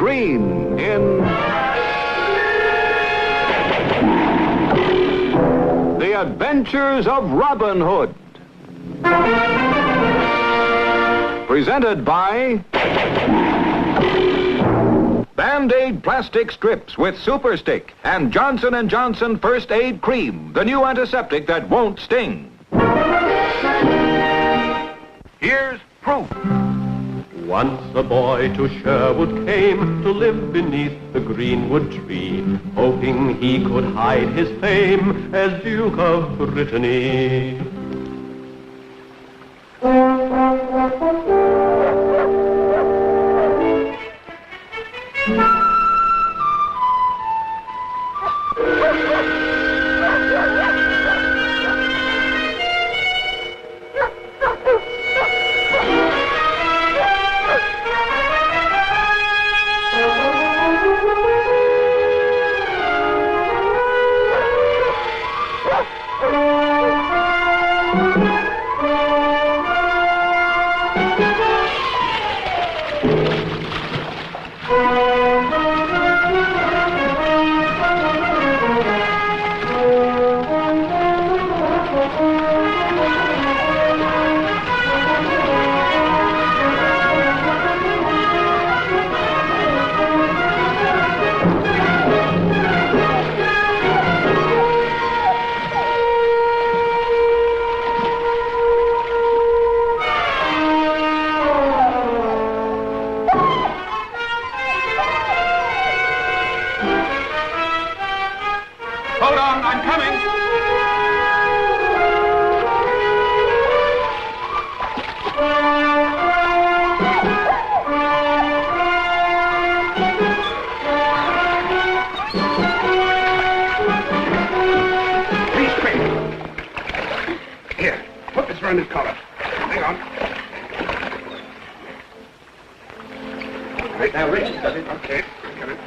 green in The Adventures of Robin Hood. Presented by Band-Aid plastic strips with Super Stick and Johnson & Johnson First Aid Cream, the new antiseptic that won't sting. Here's proof. Once a boy to Sherwood came to live beneath the greenwood tree, hoping he could hide his fame as Duke of Brittany. Hold on, I'm coming. Please, quick. Here, put this around his collar. Hang on. Right now, Rich does it. Okay, got it.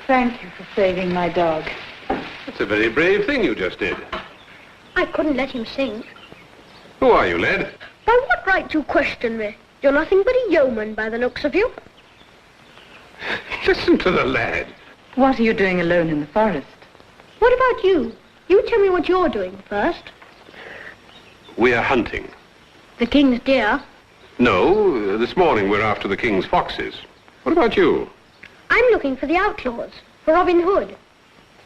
Thank you for saving my dog. That's a very brave thing you just did. I couldn't let him sink. Who are you, lad? By what right do you question me? You're nothing but a yeoman by the looks of you. Listen to the lad. What are you doing alone in the forest? What about you? You tell me what you're doing first. We are hunting. The king's deer. No, this morning we're after the king's foxes. What about you? I'm looking for the outlaws, for Robin Hood.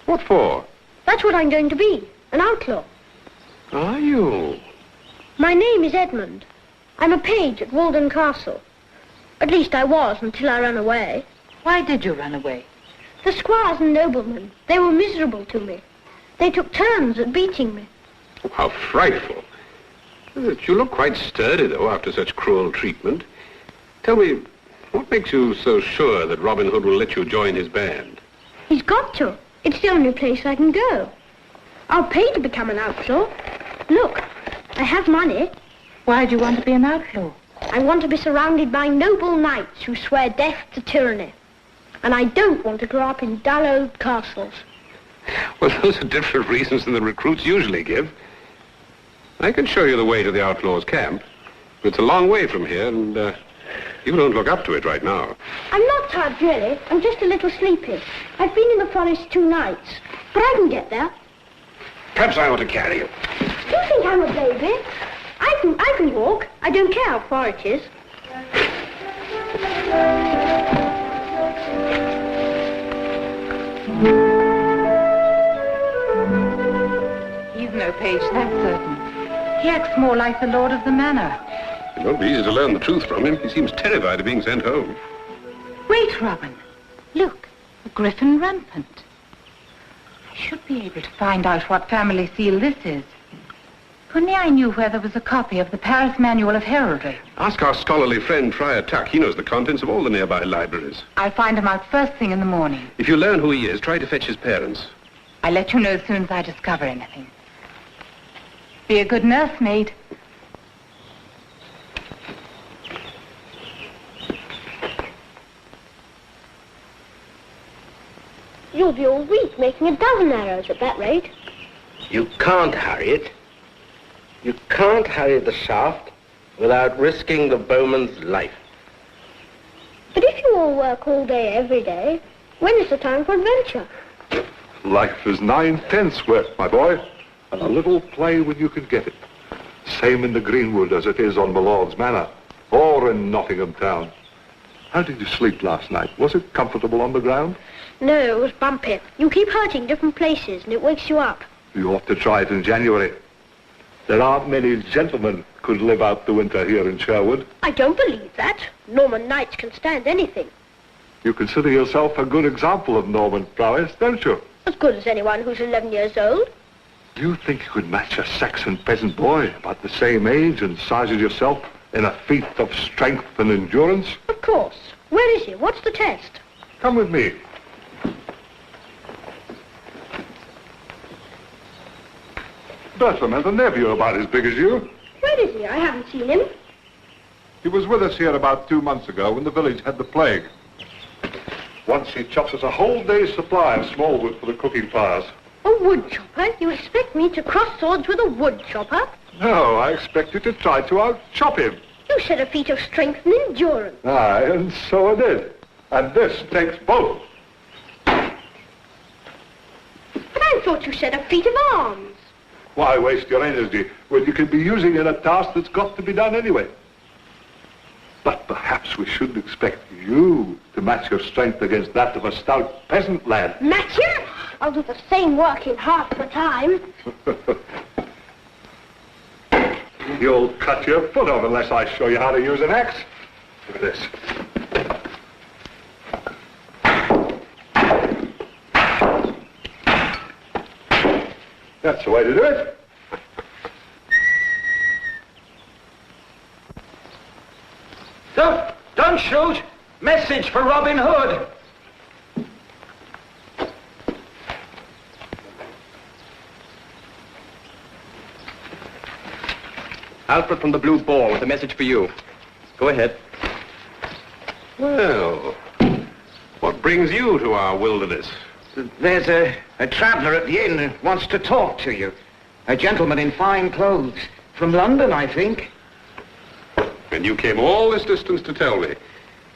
What for? That's what I'm going to be, an outlaw. Are you? My name is Edmund. I'm a page at Walden Castle. At least I was until I ran away. Why did you run away? The squires and noblemen, they were miserable to me. They took turns at beating me. Oh, how frightful. You look quite sturdy, though, after such cruel treatment. Tell me, what makes you so sure that Robin Hood will let you join his band? He's got to. It's the only place I can go. I'll pay to become an outlaw. Look, I have money. Why do you want to be an outlaw? I want to be surrounded by noble knights who swear death to tyranny. And I don't want to grow up in dull old castles. Well, those are different reasons than the recruits usually give. I can show you the way to the outlaws' camp. It's a long way from here, and you don't look up to it right now. I'm not tired, really. I'm just a little sleepy. I've been in the forest 2 nights, but I can get there. Perhaps I ought to carry you. You think I'm a baby? I can walk. I don't care how far it is. He's no page, that's certain. He acts more like the lord of the manor. It won't be easy to learn the truth from him. He seems terrified of being sent home. Wait, Robin. Look, a griffin rampant. I should be able to find out what family seal this is. If only I knew where there was a copy of the Paris Manual of Heraldry. Ask our scholarly friend, Friar Tuck. He knows the contents of all the nearby libraries. I'll find him out first thing in the morning. If you learn who he is, try to fetch his parents. I'll let you know as soon as I discover anything. Be a good nursemaid. You'll be all week making a dozen arrows at that rate. You can't hurry it. You can't hurry the shaft without risking the bowman's life. But if you all work all day every day, when is the time for adventure? Life is 9/10 work, my boy, and a little play when you can get it. Same in the Greenwood as it is on my Lord's Manor, or in Nottingham Town. How did you sleep last night? Was it comfortable on the ground? No, it was bumpy. You keep hurting different places and it wakes you up. You ought to try it in January. There aren't many gentlemen could live out the winter here in Sherwood. I don't believe that. Norman knights can stand anything. You consider yourself a good example of Norman prowess, don't you? As good as anyone who's 11 years old. Do you think you could match a Saxon peasant boy about the same age and size as yourself in a feat of strength and endurance? Of course. Where is he? What's the test? Come with me. Bertram has a nephew about as big as you. Where is he? I haven't seen him. He was with us here about 2 months ago when the village had the plague. Once he chops us a whole day's supply of small wood for the cooking fires. A wood chopper? You expect me to cross swords with a wood chopper? No, I expect you to try to out-chop him. You said a feat of strength and endurance. Aye, and so I did. And this takes both. But I thought you said a feat of arms. Why waste your energy when you can be using it in a task that's got to be done anyway? But perhaps we shouldn't expect you to match your strength against that of a stout peasant lad. Match him? I'll do the same work in half the time. You'll cut your foot off unless I show you how to use an axe. Look at this. That's the way to do it. Don't shoot! Message for Robin Hood! Alfred from the Blue Ball with a message for you. Go ahead. Well, what brings you to our wilderness? There's a traveller at the inn who wants to talk to you. A gentleman in fine clothes. From London, I think. And you came all this distance to tell me,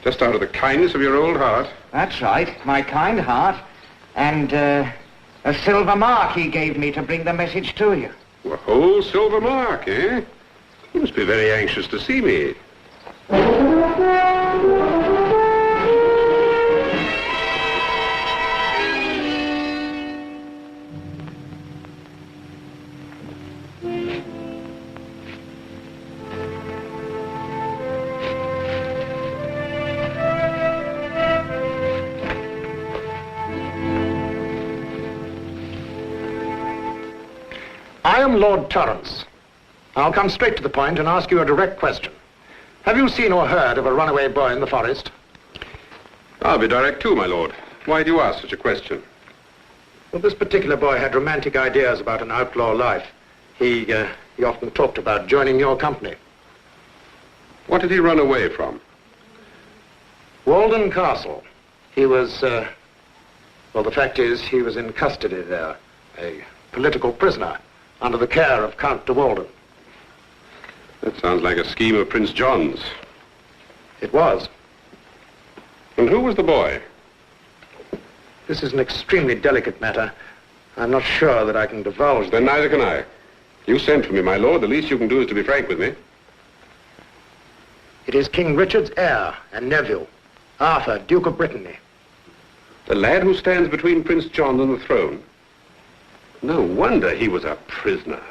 just out of the kindness of your old heart. That's right, my kind heart. And a silver mark he gave me to bring the message to you. A whole silver mark, eh? You must be very anxious to see me. I am Lord Torrance. I'll come straight to the point and ask you a direct question. Have you seen or heard of a runaway boy in the forest? I'll be direct too, my lord. Why do you ask such a question? Well, this particular boy had romantic ideas about an outlaw life. He often talked about joining your company. What did he run away from? Walden Castle. He was, well, the fact is, he was in custody there. A political prisoner under the care of Count de Walden. That sounds like a scheme of Prince John's. It was. And who was the boy? This is an extremely delicate matter. I'm not sure that I can divulge. Then neither can I. You sent for me, my lord. The least you can do is to be frank with me. It is King Richard's heir and nephew, Arthur, Duke of Brittany. The lad who stands between Prince John and the throne? No wonder he was a prisoner.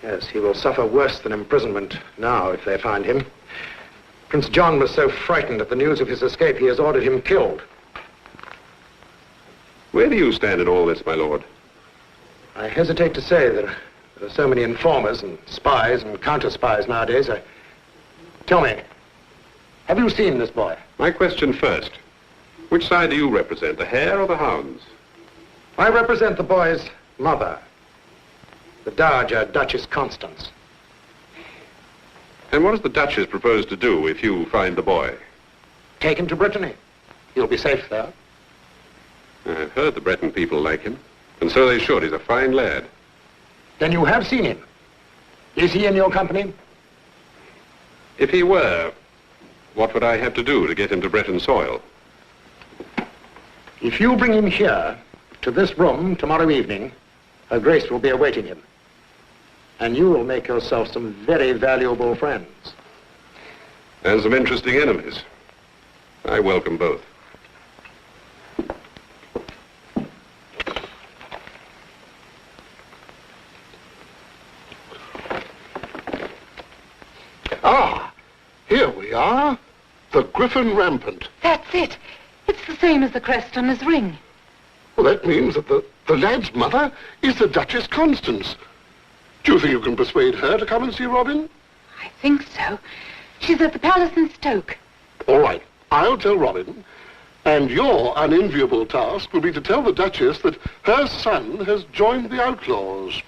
Yes, he will suffer worse than imprisonment now if they find him. Prince John was so frightened at the news of his escape, he has ordered him killed. Where do you stand in all this, my lord? I hesitate to say that there are so many informers and spies and counter-spies nowadays. Tell me, have you seen this boy? My question first. Which side do you represent, the hare or the hounds? I represent the boy's mother, the Dowager Duchess Constance. And what does the Duchess propose to do if you find the boy? Take him to Brittany. He'll be safe there. I've heard the Breton people like him, and so they should. He's a fine lad. Then you have seen him. Is he in your company? If he were, what would I have to do to get him to Breton soil? If you bring him here, to this room, tomorrow evening, Her Grace will be awaiting him. And you will make yourself some very valuable friends. And some interesting enemies. I welcome both. Ah, here we are. The Griffin Rampant. That's it. It's the same as the crest on his ring. Well, that means that the lad's mother is the Duchess Constance. Do you think you can persuade her to come and see Robin? I think so. She's at the palace in Stoke. All right, I'll tell Robin. And your unenviable task will be to tell the Duchess that her son has joined the Outlaws.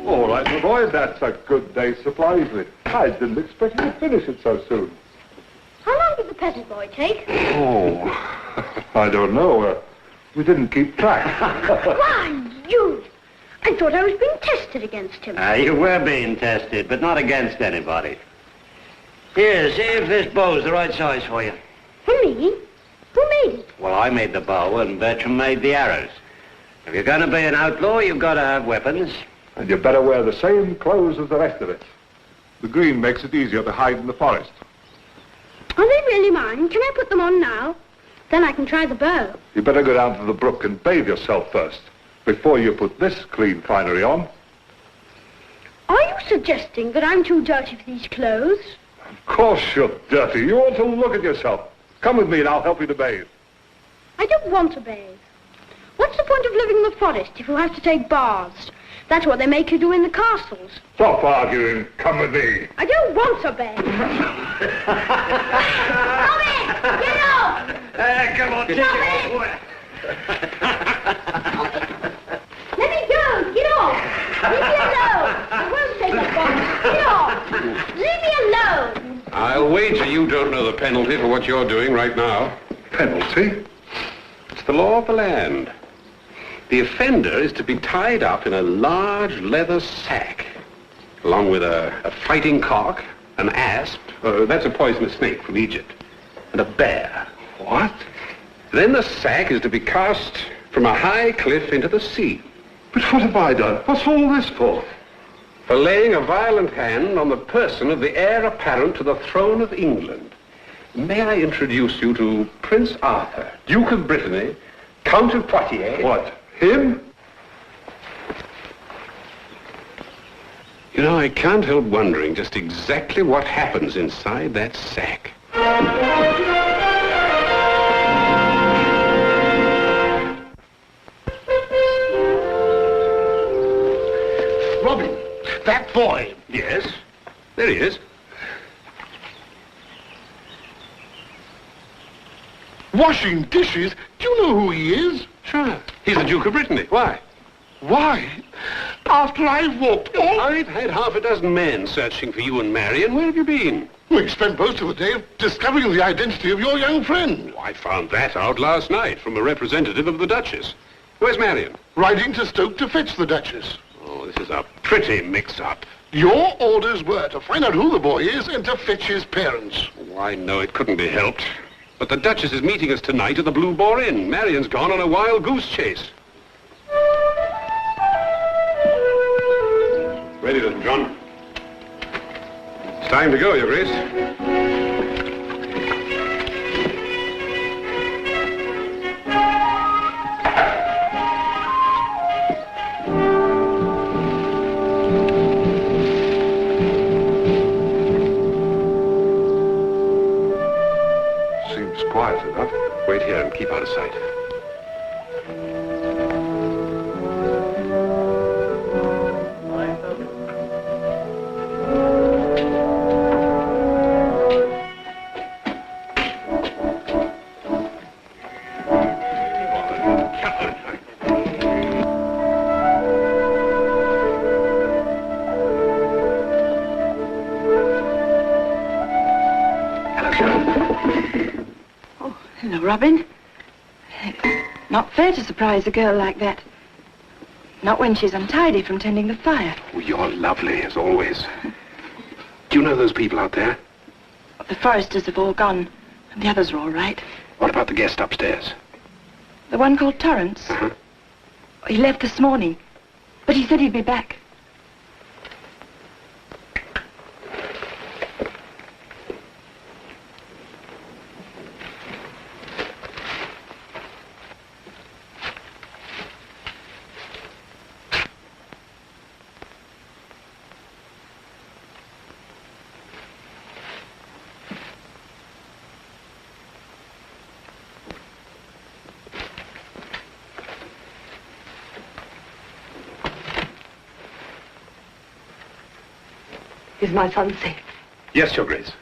All right, my boy, that's a good day's supply, isn't it? I didn't expect you to finish it so soon. How long did the peasant boy take? Oh, I don't know. We didn't keep track. Why, you! I thought I was being tested against him. You were being tested, but not against anybody. Here, see if this bow's the right size for you. For me? Who made it? Well, I made the bow and Bertram made the arrows. If you're going to be an outlaw, you've got to have weapons. And you better wear the same clothes as the rest of it. The green makes it easier to hide in the forest. Are they really mine? Can I put them on now? Then I can try the bow. You better go down to the brook and bathe yourself first, before you put this clean finery on. Are you suggesting that I'm too dirty for these clothes? Of course you're dirty. You ought to look at yourself. Come with me and I'll help you to bathe. I don't want to bathe. What's the point of living in the forest if you have to take baths? That's what they make you do in the castles. Stop arguing. Come with me. I don't want to bathe. Stop it! Get off! Come on, Let me go! Get off! Leave me alone! I won't take a bath. Get off! Leave me alone! I'll wager you don't know the penalty for what you're doing right now. Penalty? It's the law of the land. The offender is to be tied up in a large leather sack, along with a fighting cock, an asp, that's a poisonous snake from Egypt, and a bear. What? Then the sack is to be cast from a high cliff into the sea. But what have I done? What's all this for? For laying a violent hand on the person of the heir apparent to the throne of England. May I introduce you to Prince Arthur, Duke of Brittany, Count of Poitiers. What? Him? You know, I can't help wondering just exactly what happens inside that sack. Robin, that boy. Yes, there he is. Washing dishes? Do you know who he is? Sure. He's the Duke of Brittany. Why? Why? After I've walked all... I've had half a dozen men searching for you and Marion. Where have you been? We spent most of the day discovering the identity of your young friend. Oh, I found that out last night from a representative of the Duchess. Where's Marion? Riding to Stoke to fetch the Duchess. Oh, this is a pretty mix-up. Your orders were to find out who the boy is and to fetch his parents. Oh, I know it couldn't be helped. But the Duchess is meeting us tonight at the Blue Boar Inn. Marion's gone on a wild goose chase. Ready, little John. It's time to go, Your Grace. Seems quiet enough. Wait here and keep out of sight. Oh, hello, Robin. Not fair to surprise a girl like that. Not when she's untidy from tending the fire. Oh, you're lovely, as always. Do you know those people out there? The foresters have all gone, and the others are all right. What about the guest upstairs? The one called Torrance? Uh-huh. He left this morning, but he said he'd be back. Is my son safe? Yes, Your Grace.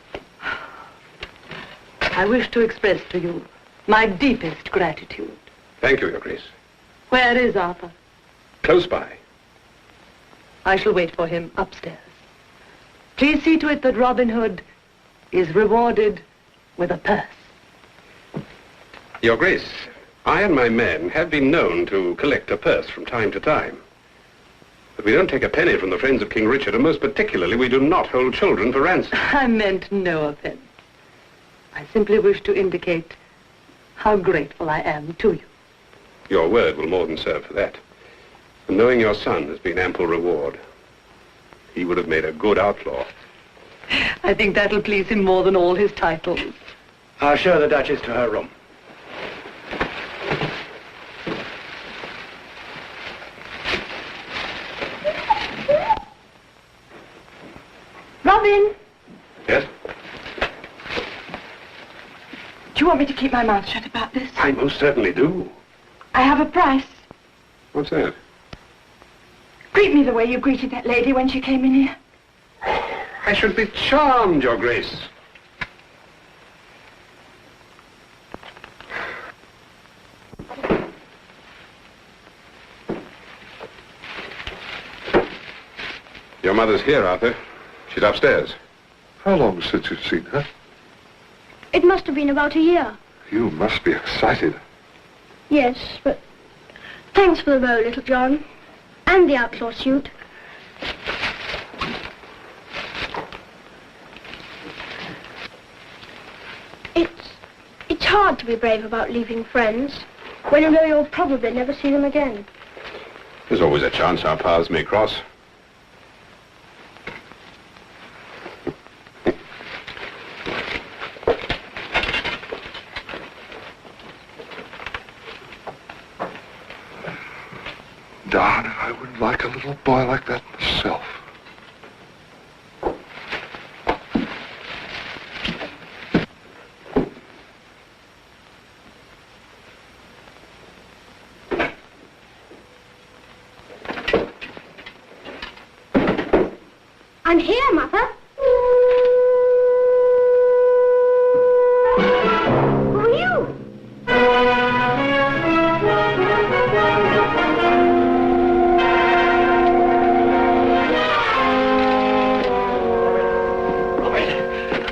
I wish to express to you my deepest gratitude. Thank you, Your Grace. Where is Arthur? Close by. I shall wait for him upstairs. Please see to it that Robin Hood is rewarded with a purse. Your Grace, I and my men have been known to collect a purse from time to time. But we don't take a penny from the friends of King Richard, and most particularly, we do not hold children for ransom. I meant no offense. I simply wish to indicate how grateful I am to you. Your word will more than serve for that. And knowing your son has been ample reward. He would have made a good outlaw. I think that'll please him more than all his titles. I'll show the Duchess to her room. Robin! Yes? Do you want me to keep my mouth shut about this? I most certainly do. I have a price. What's that? Greet me the way you greeted that lady when she came in here. I should be charmed, Your Grace. Your mother's here, Arthur. She's upstairs. How long since you've seen her? It must have been about a year. You must be excited. Yes, but thanks for the bow, Little John. And the outlaw suit. It's hard to be brave about leaving friends when you know you'll probably never see them again. There's always a chance our paths may cross. Darn, I would like a little boy like that myself. I'm here, Mother. Who are you?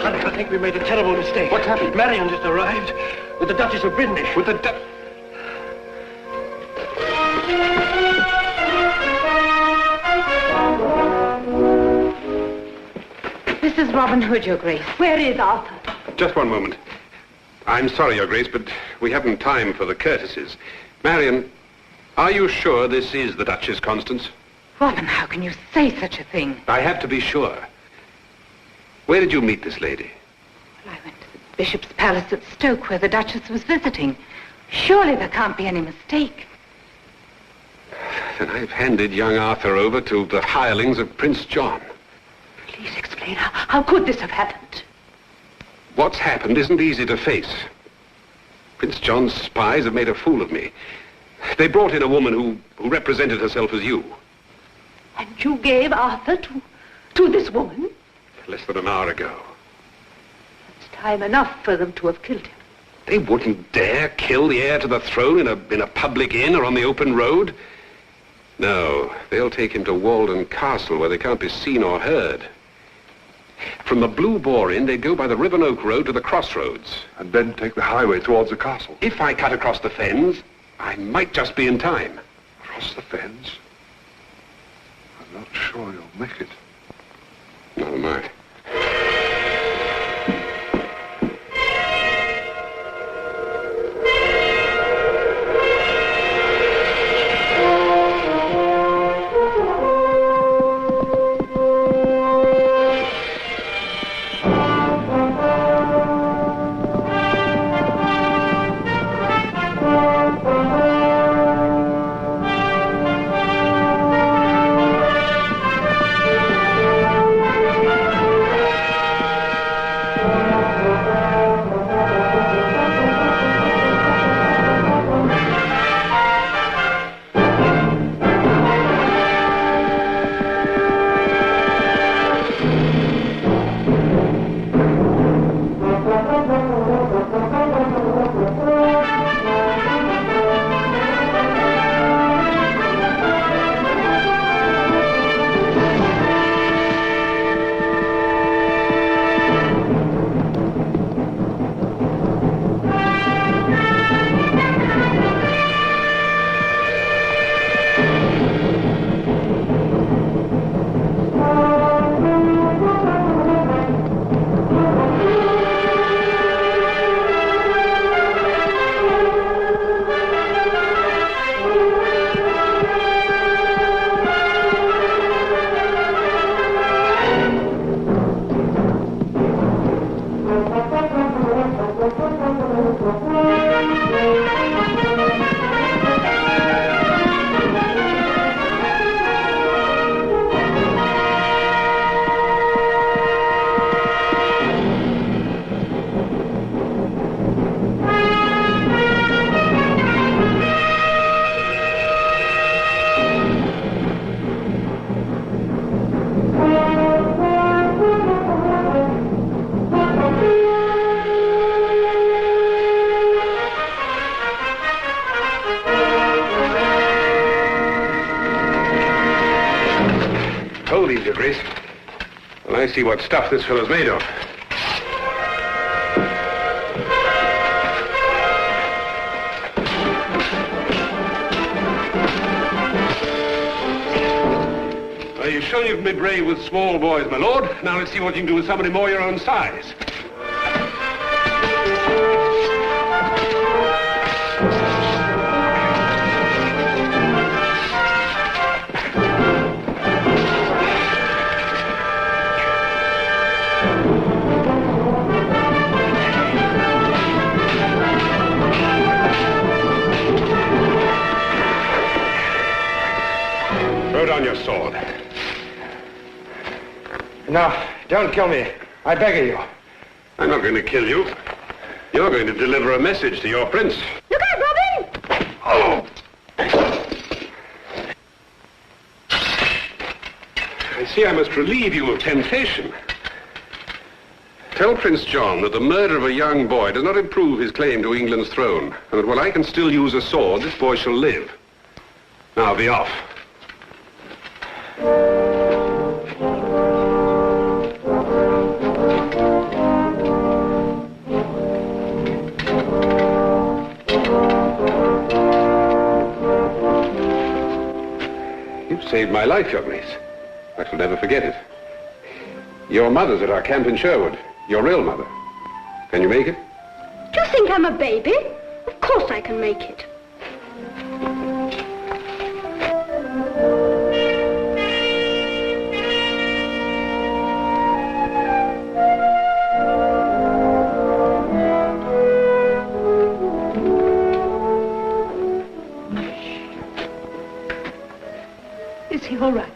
I think we made a terrible mistake. What's happened? Marion just arrived with the Duchess of Brindley. With the This is Robin Hood, Your Grace. Where is Arthur? Just one moment. I'm sorry, Your Grace, but we haven't time for the courtesies. Marion, are you sure this is the Duchess Constance? Robin, how can you say such a thing? I have to be sure. Where did you meet this lady? Well, I went to the Bishop's Palace at Stoke, where the Duchess was visiting. Surely there can't be any mistake. Then I've handed young Arthur over to the hirelings of Prince John. Please explain. How could this have happened? What's happened isn't easy to face. Prince John's spies have made a fool of me. They brought in a woman who represented herself as you. And you gave Arthur to this woman? Less than an hour ago. It's time enough for them to have killed him. They wouldn't dare kill the heir to the throne in a public inn or on the open road. No, they'll take him to Walden Castle where they can't be seen or heard. From the Blue Boar Inn, they'd go by the Ribbon Oak Road to the crossroads. And then take the highway towards the castle. If I cut across the fens, I might just be in time. Across the fens? I'm not sure you'll make it. Nor am I. Hold these, Your Grace. Well, I see what stuff this fellow's made of. Well, you've shown you can be brave with small boys, my lord. Now let's see what you can do with somebody more your own size. Throw down your sword. No, don't kill me. I beg of you. I'm not going to kill you. You're going to deliver a message to your prince. Look out, Robin! Oh! I see I must relieve you of temptation. Tell Prince John that the murder of a young boy does not improve his claim to England's throne, and that while I can still use a sword, this boy shall live. Now be off. You've saved my life, Your Grace. I shall never forget it. Your mother's at our camp in Sherwood. Your real mother. Can you make it? Do you think I'm a baby? Of course I can make it. Is he all right?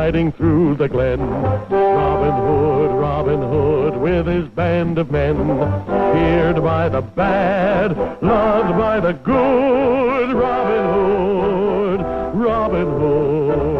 riding through the glen. Robin Hood, with his band of men, feared by the bad, loved by the good. Robin Hood, Robin Hood.